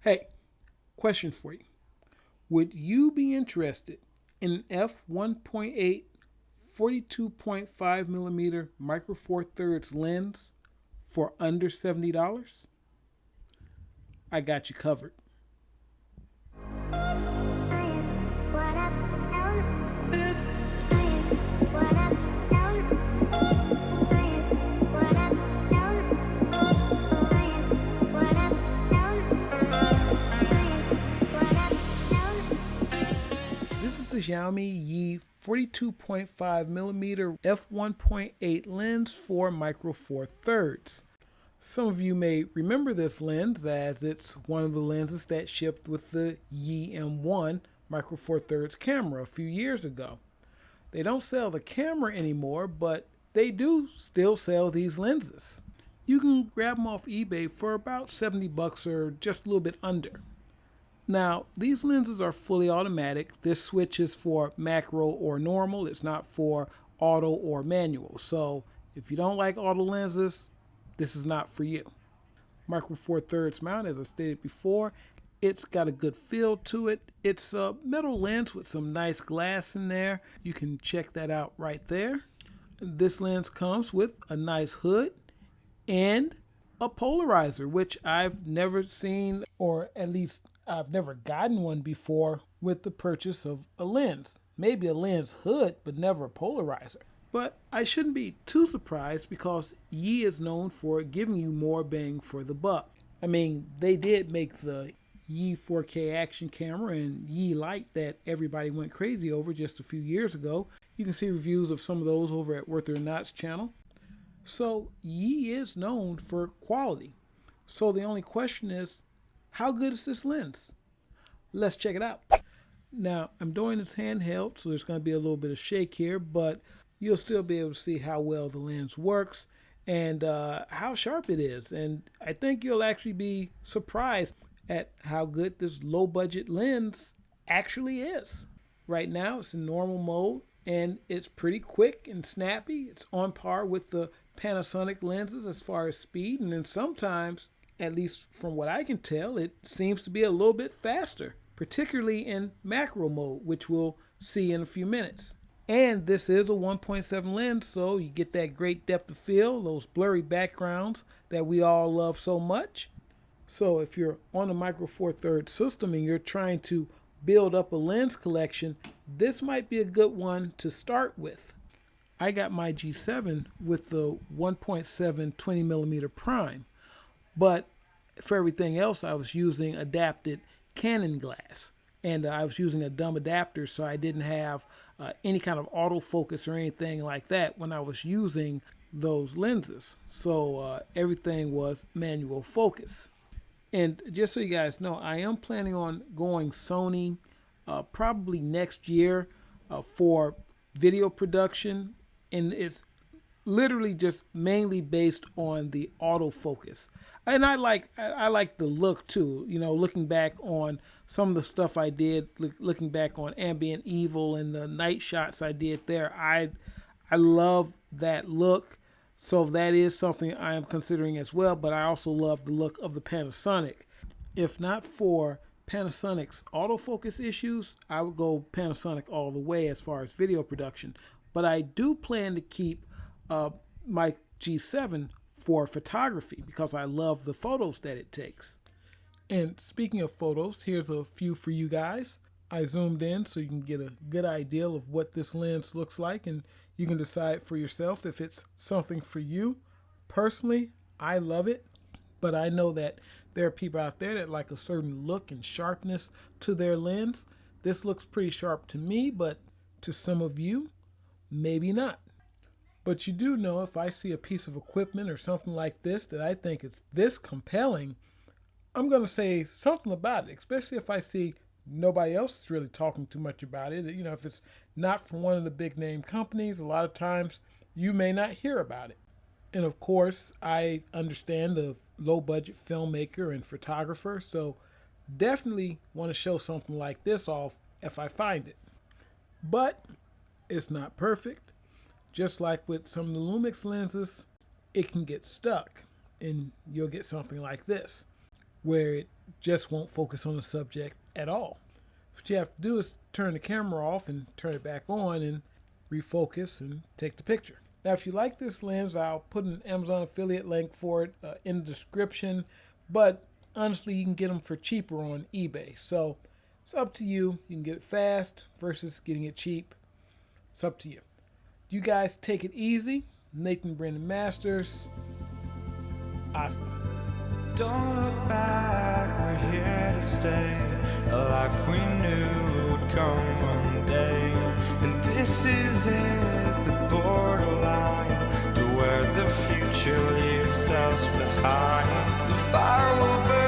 Hey, question for you. Would you be interested in an f1.8 42.5mm micro four thirds lens for under $70? I got you covered. This is the Xiaomi Yi 42.5mm f1.8 lens for micro four thirds. Some of you may remember this lens as it's one of the lenses that shipped with the Yi M1 micro four thirds camera a few years ago. They don't sell the camera anymore, but they do still sell these lenses. You can grab them off eBay for about $70 or just a little bit under. Now, these lenses are fully automatic. This switch is for macro or normal. It's not for auto or manual. So if you don't like auto lenses, this is not for you. Micro four thirds mount, as I stated before, it's got a good feel to it. It's a metal lens with some nice glass in there. You can check that out right there. This lens comes with a nice hood and a polarizer, which I've never seen, or at least I've never gotten one before with the purchase of a lens. Maybe a lens hood, but never a polarizer. But I shouldn't be too surprised because Yi is known for giving you more bang for the buck. I mean, they did make the Yi 4K action camera and Yi Light that everybody went crazy over just a few years ago. You can see reviews of some of those over at Worth or Not's channel. So Yi is known for quality. So the only question is, how good is this lens? Let's check it out. Now, I'm doing this handheld, so there's going to be a little bit of shake here, but you'll still be able to see how well the lens works and how sharp it is. And I think you'll actually be surprised at how good this low budget lens actually is. Right now, it's in normal mode and it's pretty quick and snappy. It's on par with the Panasonic lenses as far as speed, and then sometimes, at least from what I can tell, it seems to be a little bit faster, particularly in macro mode, which we'll see in a few minutes. And this is a 1.7 lens, so you get that great depth of field, those blurry backgrounds that we all love so much. So if you're on a micro four thirds system and you're trying to build up a lens collection, this might be a good one to start with. I got my G7 with the 1.7 20mm prime, but for everything else I was using adapted Canon glass, and I was using a dumb adapter, so I didn't have any kind of autofocus or anything like that when I was using those lenses. So everything was manual focus. And just so you guys know, I am planning on going Sony probably next year for video production, and it's literally just mainly based on the autofocus. And I like the look too. You know, looking back on some of the stuff I did, looking back on Ambient Evil and the night shots I did there, I love that look. So that is something I am considering as well. But I also love the look of the Panasonic. If not for Panasonic's autofocus issues, I would go Panasonic all the way as far as video production. But I do plan to keep my G7 for photography because I love the photos that it takes. And speaking of photos, here's a few for you guys. I zoomed in so you can get a good idea of what this lens looks like, and you can decide for yourself if it's something for you. Personally, I love it, but I know that there are people out there that like a certain look and sharpness to their lens. This looks pretty sharp to me, but to some of you, maybe not. But you do know if I see a piece of equipment or something like this that I think is this compelling, I'm going to say something about it, especially if I see nobody else is really talking too much about it. You know, if it's not from one of the big name companies, a lot of times you may not hear about it. And of course, I understand the low budget filmmaker and photographer, so definitely want to show something like this off if I find it. But it's not perfect. Just like with some of the Lumix lenses, it can get stuck and you'll get something like this. where it just won't focus on the subject at all. What you have to do is turn the camera off and turn it back on and refocus and take the picture. Now, if you like this lens, I'll put an Amazon affiliate link for it in the description, but honestly, you can get them for cheaper on eBay. So it's up to you. You can get it fast versus getting it cheap. It's up to you. You guys take it easy. Nathan Brandon Masters. Awesome. Don't look back, we're here to stay. A life we knew would come one day. And this is it, the borderline to where the future leaves us behind. The fire will burn.